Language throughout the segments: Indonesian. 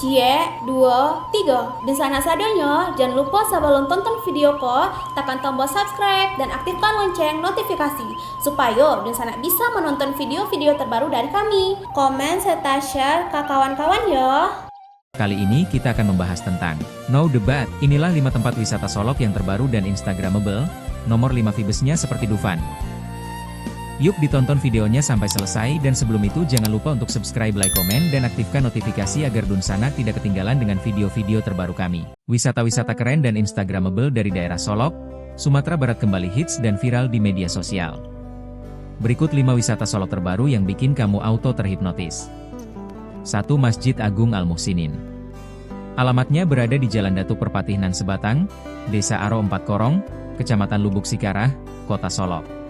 Cie, dua, tiga. Dan sana sadanya, jangan lupa sebelum tonton video ko, tekan tombol subscribe dan aktifkan lonceng notifikasi supaya dan sana bisa menonton video-video terbaru dari kami. Komen serta share ke kawan-kawan ya. Kali ini kita akan membahas tentang No Debat. Inilah 5 tempat wisata Solok yang terbaru dan instagramable. Nomor 5 Vibesnya seperti Dufan. Yuk ditonton videonya sampai selesai, dan sebelum itu jangan lupa untuk subscribe, like, komen, dan aktifkan notifikasi agar Dunsana tidak ketinggalan dengan video-video terbaru kami. Wisata-wisata keren dan instagramable dari daerah Solok, Sumatera Barat kembali hits dan viral di media sosial. Berikut 5 wisata Solok terbaru yang bikin kamu auto terhipnotis. 1. Masjid Agung Al-Muhsinin. Alamatnya berada di Jalan Datuk Perpatihan Sebatang, Desa Aro 4 Korong, Kecamatan Lubuk Sikarah, Kota Solok.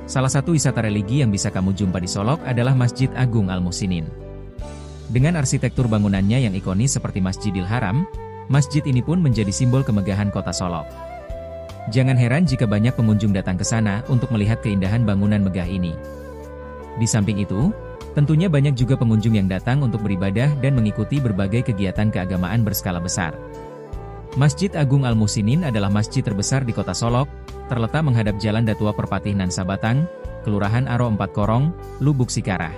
Salah satu wisata religi yang bisa kamu jumpa di Solok adalah Masjid Agung Al-Muhsinin. Dengan arsitektur bangunannya yang ikonis seperti Masjidil Haram, masjid ini pun menjadi simbol kemegahan kota Solok. Jangan heran jika banyak pengunjung datang ke sana untuk melihat keindahan bangunan megah ini. Di samping itu, tentunya banyak juga pengunjung yang datang untuk beribadah dan mengikuti berbagai kegiatan keagamaan berskala besar. Masjid Agung Al-Muhsinin adalah masjid terbesar di kota Solok, terletak menghadap Jalan Datua Perpatihan Sabatang, Kelurahan Aro 4 Korong, Lubuk Sikarah.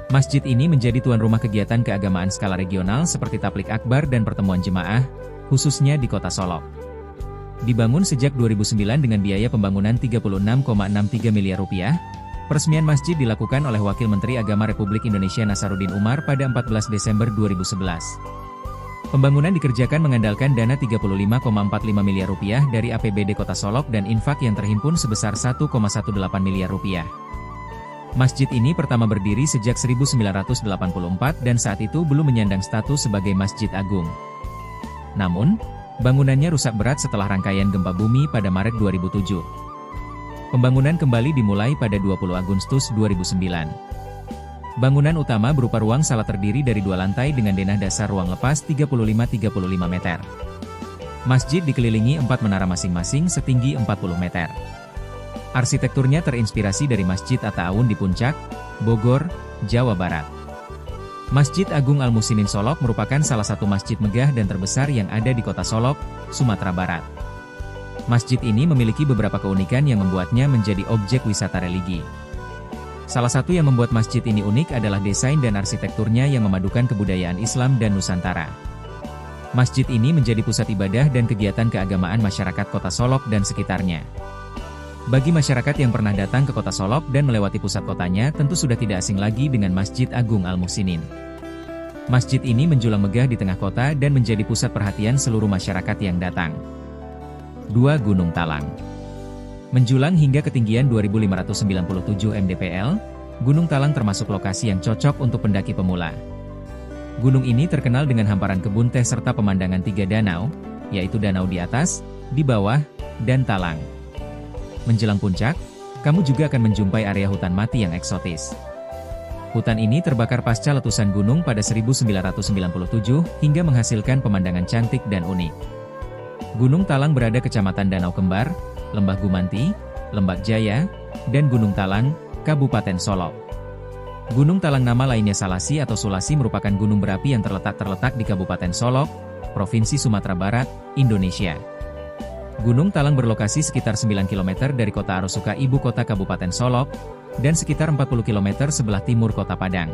Masjid ini menjadi tuan rumah kegiatan keagamaan skala regional seperti tablik akbar dan pertemuan jemaah, khususnya di kota Solok. Dibangun sejak 2009 dengan biaya pembangunan 36,63 miliar rupiah, peresmian masjid dilakukan oleh Wakil Menteri Agama Republik Indonesia Nasaruddin Umar pada 14 Desember 2011. Pembangunan dikerjakan mengandalkan dana 35,45 miliar rupiah dari APBD Kota Solok dan infak yang terhimpun sebesar 1,18 miliar rupiah. Masjid ini pertama berdiri sejak 1984 dan saat itu belum menyandang status sebagai Masjid Agung. Namun, bangunannya rusak berat setelah rangkaian gempa bumi pada Maret 2007. Pembangunan kembali dimulai pada 20 Agustus 2009. Bangunan utama berupa ruang salat terdiri dari 2 lantai dengan denah dasar ruang lepas 35-35 meter. Masjid dikelilingi 4 menara masing-masing setinggi 40 meter. Arsitekturnya terinspirasi dari Masjid Atta-Awun di Puncak, Bogor, Jawa Barat. Masjid Agung Al-Muhsinin Solok merupakan salah satu masjid megah dan terbesar yang ada di kota Solok, Sumatera Barat. Masjid ini memiliki beberapa keunikan yang membuatnya menjadi objek wisata religi. Salah satu yang membuat masjid ini unik adalah desain dan arsitekturnya yang memadukan kebudayaan Islam dan Nusantara. Masjid ini menjadi pusat ibadah dan kegiatan keagamaan masyarakat kota Solok dan sekitarnya. Bagi masyarakat yang pernah datang ke kota Solok dan melewati pusat kotanya tentu sudah tidak asing lagi dengan Masjid Agung Al-Muhsinin. Masjid ini menjulang megah di tengah kota dan menjadi pusat perhatian seluruh masyarakat yang datang. 2. Gunung Talang. Menjulang hingga ketinggian 2.597 mdpl, Gunung Talang termasuk lokasi yang cocok untuk pendaki pemula. Gunung ini terkenal dengan hamparan kebun teh serta pemandangan 3 danau, yaitu danau di atas, di bawah, dan talang. Menjelang puncak, kamu juga akan menjumpai area hutan mati yang eksotis. Hutan ini terbakar pasca letusan gunung pada 1997 hingga menghasilkan pemandangan cantik dan unik. Gunung Talang berada Kecamatan Danau Kembar, Lembah Gumanti, Lembak Jaya, dan Gunung Talang, Kabupaten Solok. Gunung Talang nama lainnya Salasi atau Sulasi merupakan gunung berapi yang terletak di Kabupaten Solok, Provinsi Sumatera Barat, Indonesia. Gunung Talang berlokasi sekitar 9 km dari kota Arosuka ibu kota Kabupaten Solok, dan sekitar 40 km sebelah timur kota Padang.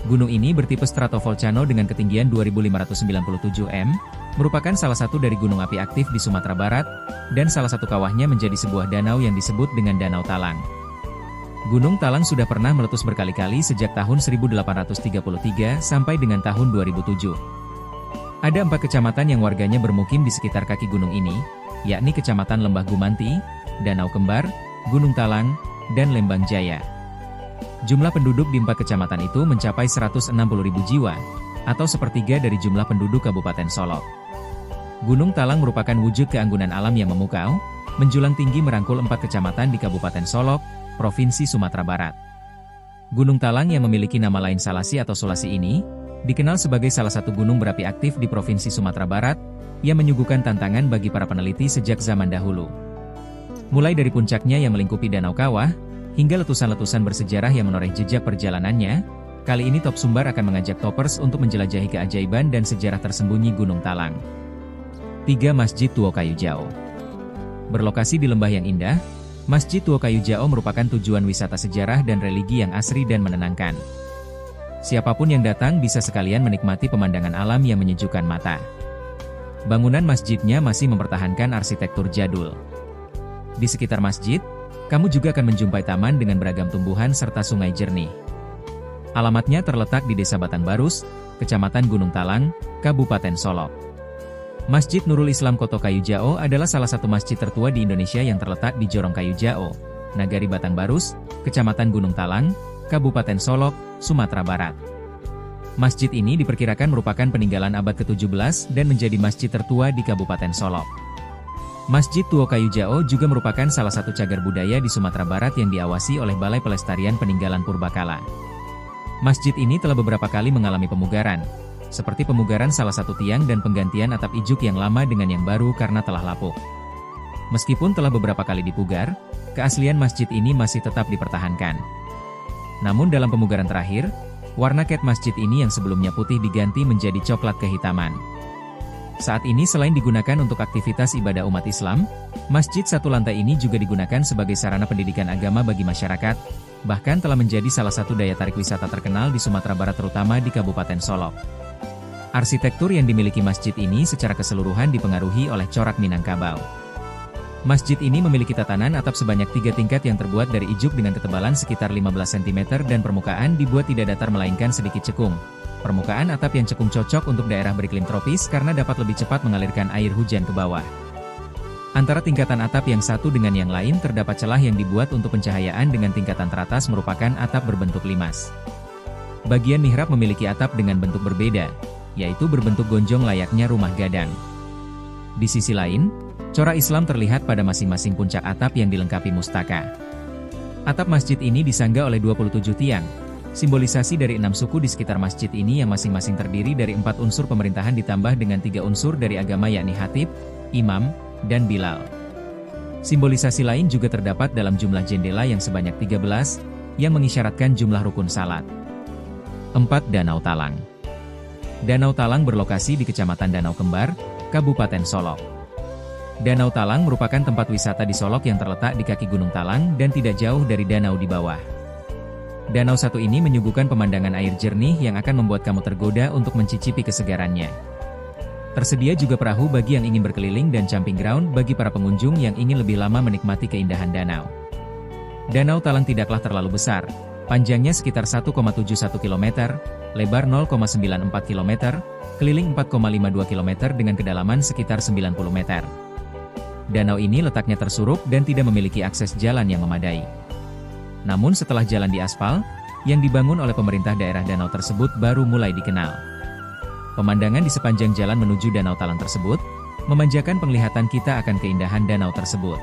Gunung ini bertipe stratovolcano dengan ketinggian 2.597 m, merupakan salah satu dari gunung api aktif di Sumatera Barat, dan salah satu kawahnya menjadi sebuah danau yang disebut dengan Danau Talang. Gunung Talang sudah pernah meletus berkali-kali sejak tahun 1833 sampai dengan tahun 2007. Ada 4 kecamatan yang warganya bermukim di sekitar kaki gunung ini, yakni Kecamatan Lembah Gumanti, Danau Kembar, Gunung Talang, dan Lembang Jaya. Jumlah penduduk di 4 kecamatan itu mencapai 160.000 jiwa, atau sepertiga dari jumlah penduduk Kabupaten Solok. Gunung Talang merupakan wujud keanggunan alam yang memukau, menjulang tinggi merangkul 4 kecamatan di Kabupaten Solok, Provinsi Sumatera Barat. Gunung Talang yang memiliki nama lain Salasi atau Sulasi ini, dikenal sebagai salah satu gunung berapi aktif di Provinsi Sumatera Barat, yang menyuguhkan tantangan bagi para peneliti sejak zaman dahulu. Mulai dari puncaknya yang melingkupi Danau Kawah, hingga letusan-letusan bersejarah yang menoreh jejak perjalanannya, Kali ini Top Sumbar akan mengajak toppers untuk menjelajahi keajaiban dan sejarah tersembunyi Gunung Talang. 3. Masjid Tua Kayu Jao. Berlokasi di lembah yang indah, Masjid Tua Kayu Jao merupakan tujuan wisata sejarah dan religi yang asri dan menenangkan. Siapapun yang datang bisa sekalian menikmati pemandangan alam yang menyejukkan mata. Bangunan masjidnya masih mempertahankan arsitektur jadul. Di sekitar masjid, kamu juga akan menjumpai taman dengan beragam tumbuhan serta sungai jernih. Alamatnya terletak di Desa Batangbarus, Kecamatan Gunung Talang, Kabupaten Solok. Masjid Nurul Islam Koto Kayu Jao adalah salah satu masjid tertua di Indonesia yang terletak di Jorong Kayu Jao, Nagari Batangbarus, Kecamatan Gunung Talang, Kabupaten Solok, Sumatera Barat. Masjid ini diperkirakan merupakan peninggalan abad ke-17 dan menjadi masjid tertua di Kabupaten Solok. Masjid Tua Kayu Jao juga merupakan salah satu cagar budaya di Sumatera Barat yang diawasi oleh Balai Pelestarian Peninggalan Purbakala. Masjid ini telah beberapa kali mengalami pemugaran, seperti pemugaran salah satu tiang dan penggantian atap ijuk yang lama dengan yang baru karena telah lapuk. Meskipun telah beberapa kali dipugar, keaslian masjid ini masih tetap dipertahankan. Namun dalam pemugaran terakhir, warna cat masjid ini yang sebelumnya putih diganti menjadi coklat kehitaman. Saat ini selain digunakan untuk aktivitas ibadah umat Islam, masjid satu lantai ini juga digunakan sebagai sarana pendidikan agama bagi masyarakat, bahkan telah menjadi salah satu daya tarik wisata terkenal di Sumatera Barat terutama di Kabupaten Solok. Arsitektur yang dimiliki masjid ini secara keseluruhan dipengaruhi oleh corak Minangkabau. Masjid ini memiliki tatanan atap sebanyak 3 tingkat yang terbuat dari ijuk dengan ketebalan sekitar 15 cm dan permukaan dibuat tidak datar melainkan sedikit cekung. Permukaan atap yang cekung cocok untuk daerah beriklim tropis karena dapat lebih cepat mengalirkan air hujan ke bawah. Antara tingkatan atap yang satu dengan yang lain terdapat celah yang dibuat untuk pencahayaan dengan tingkatan teratas merupakan atap berbentuk limas. Bagian mihrab memiliki atap dengan bentuk berbeda, yaitu berbentuk gonjong layaknya rumah gadang. Di sisi lain, corak Islam terlihat pada masing-masing puncak atap yang dilengkapi mustaka. Atap masjid ini disangga oleh 27 tiang, simbolisasi dari 6 suku di sekitar masjid ini yang masing-masing terdiri dari 4 unsur pemerintahan ditambah dengan 3 unsur dari agama yakni Khatib, Imam, dan Bilal. Simbolisasi lain juga terdapat dalam jumlah jendela yang sebanyak 13, yang mengisyaratkan jumlah rukun salat. 4. Danau Talang. Danau Talang berlokasi di Kecamatan Danau Kembar, Kabupaten Solok. Danau Talang merupakan tempat wisata di Solok yang terletak di kaki Gunung Talang dan tidak jauh dari danau di bawah. Danau satu ini menyuguhkan pemandangan air jernih yang akan membuat kamu tergoda untuk mencicipi kesegarannya. Tersedia juga perahu bagi yang ingin berkeliling dan camping ground bagi para pengunjung yang ingin lebih lama menikmati keindahan danau. Danau Talang tidaklah terlalu besar, panjangnya sekitar 1,71 km, lebar 0,94 km, keliling 4,52 km dengan kedalaman sekitar 90 meter. Danau ini letaknya tersurup dan tidak memiliki akses jalan yang memadai. Namun setelah jalan diaspal, yang dibangun oleh pemerintah daerah danau tersebut baru mulai dikenal. Pemandangan di sepanjang jalan menuju Danau Talang tersebut, memanjakan penglihatan kita akan keindahan danau tersebut.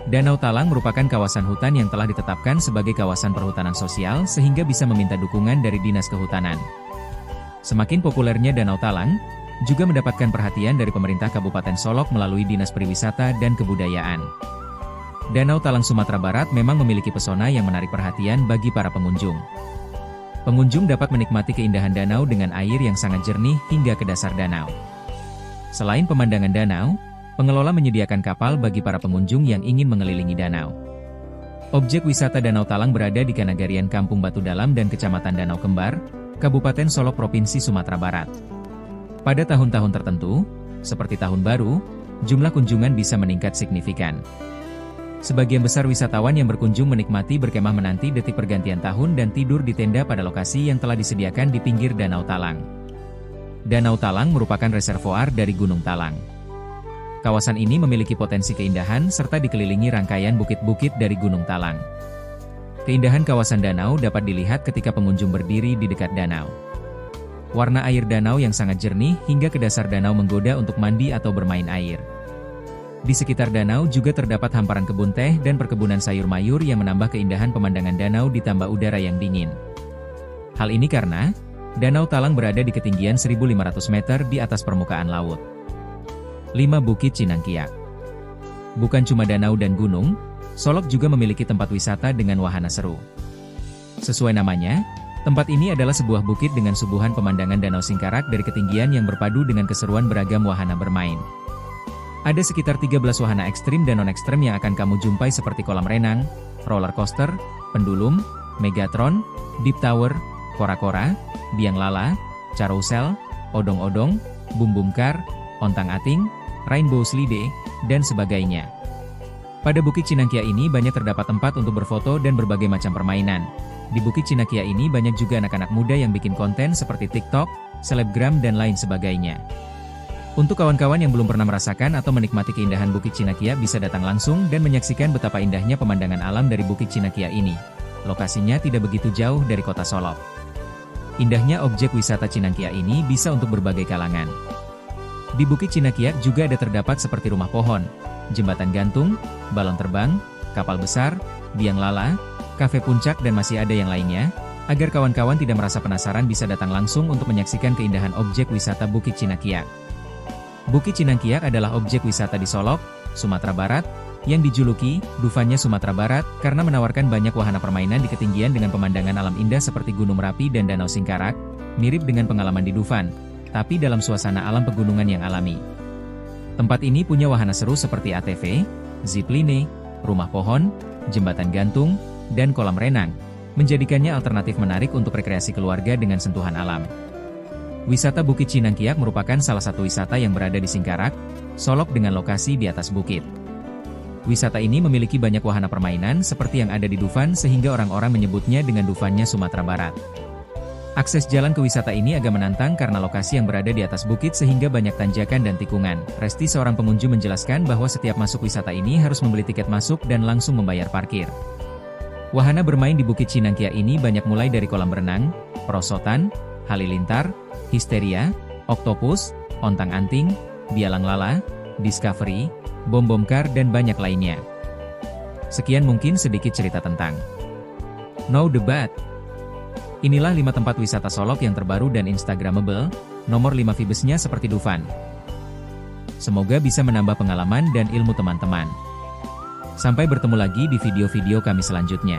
Danau Talang merupakan kawasan hutan yang telah ditetapkan sebagai kawasan perhutanan sosial sehingga bisa meminta dukungan dari Dinas Kehutanan. Semakin populernya Danau Talang, juga mendapatkan perhatian dari pemerintah Kabupaten Solok melalui Dinas Pariwisata dan Kebudayaan. Danau Talang Sumatera Barat memang memiliki pesona yang menarik perhatian bagi para pengunjung. Pengunjung dapat menikmati keindahan danau dengan air yang sangat jernih hingga ke dasar danau. Selain pemandangan danau, pengelola menyediakan kapal bagi para pengunjung yang ingin mengelilingi danau. Objek wisata Danau Talang berada di Kanagarian Kampung Batu Dalam dan Kecamatan Danau Kembar, Kabupaten Solok Provinsi Sumatera Barat. Pada tahun-tahun tertentu, seperti tahun baru, jumlah kunjungan bisa meningkat signifikan. Sebagian besar wisatawan yang berkunjung menikmati berkemah menanti detik pergantian tahun dan tidur di tenda pada lokasi yang telah disediakan di pinggir Danau Talang. Danau Talang merupakan reservoir dari Gunung Talang. Kawasan ini memiliki potensi keindahan serta dikelilingi rangkaian bukit-bukit dari Gunung Talang. Keindahan kawasan danau dapat dilihat ketika pengunjung berdiri di dekat danau. Warna air danau yang sangat jernih hingga ke dasar danau menggoda untuk mandi atau bermain air. Di sekitar danau juga terdapat hamparan kebun teh dan perkebunan sayur mayur yang menambah keindahan pemandangan danau ditambah udara yang dingin. Hal ini karena, Danau Talang berada di ketinggian 1.500 meter di atas permukaan laut. 5. Bukit Cinangkiak. Bukan cuma danau dan gunung, Solok juga memiliki tempat wisata dengan wahana seru. Sesuai namanya, Tempat ini adalah sebuah bukit dengan suguhan pemandangan Danau Singkarak dari ketinggian yang berpadu dengan keseruan beragam wahana bermain. Ada sekitar 13 wahana ekstrim dan non-ekstrim yang akan kamu jumpai seperti kolam renang, roller coaster, pendulum, Megatron, Deep Tower, kora-kora, biang lala, carousel, odong-odong, boom boom car, ontang-ating, rainbow slide, dan sebagainya. Pada Bukit Cinangkia ini banyak terdapat tempat untuk berfoto dan berbagai macam permainan. Di Bukit Cinangkia ini banyak juga anak-anak muda yang bikin konten seperti TikTok, selebgram dan lain sebagainya. Untuk kawan-kawan yang belum pernah merasakan atau menikmati keindahan Bukit Cinangkia bisa datang langsung dan menyaksikan betapa indahnya pemandangan alam dari Bukit Cinangkia ini. Lokasinya tidak begitu jauh dari kota Solok. Indahnya objek wisata Cinangkia ini bisa untuk berbagai kalangan. Di Bukit Cinangkia juga ada terdapat seperti rumah pohon, jembatan gantung, balon terbang, kapal besar, biang lala, kafe puncak dan masih ada yang lainnya. Agar kawan-kawan tidak merasa penasaran bisa datang langsung untuk menyaksikan keindahan objek wisata Bukit Cinangkia. Bukit Cinangkia adalah objek wisata di Solok, Sumatera Barat, yang dijuluki Dufannya Sumatera Barat karena menawarkan banyak wahana permainan di ketinggian dengan pemandangan alam indah seperti Gunung Merapi dan Danau Singkarak, mirip dengan pengalaman di Dufan, tapi dalam suasana alam pegunungan yang alami. Tempat ini punya wahana seru seperti ATV, zipline, rumah pohon, jembatan gantung, dan kolam renang, menjadikannya alternatif menarik untuk rekreasi keluarga dengan sentuhan alam. Wisata Bukit Cinangkia merupakan salah satu wisata yang berada di Singkarak, Solok dengan lokasi di atas bukit. Wisata ini memiliki banyak wahana permainan seperti yang ada di Dufan sehingga orang-orang menyebutnya dengan Dufannya Sumatera Barat. Akses jalan ke wisata ini agak menantang karena lokasi yang berada di atas bukit sehingga banyak tanjakan dan tikungan. Resti seorang pengunjung menjelaskan bahwa setiap masuk wisata ini harus membeli tiket masuk dan langsung membayar parkir. Wahana bermain di Bukit Cinangkia ini banyak mulai dari kolam renang, perosotan, halilintar, histeria, oktopus, ontang-anting, bialang lala, discovery, bom-bom car dan banyak lainnya. Sekian mungkin sedikit cerita tentang Now the Bat. Inilah 5 tempat wisata Solok yang terbaru dan instagramable, nomor 5 Vibesnya seperti Dufan. Semoga bisa menambah pengalaman dan ilmu teman-teman. Sampai bertemu lagi di video-video kami selanjutnya.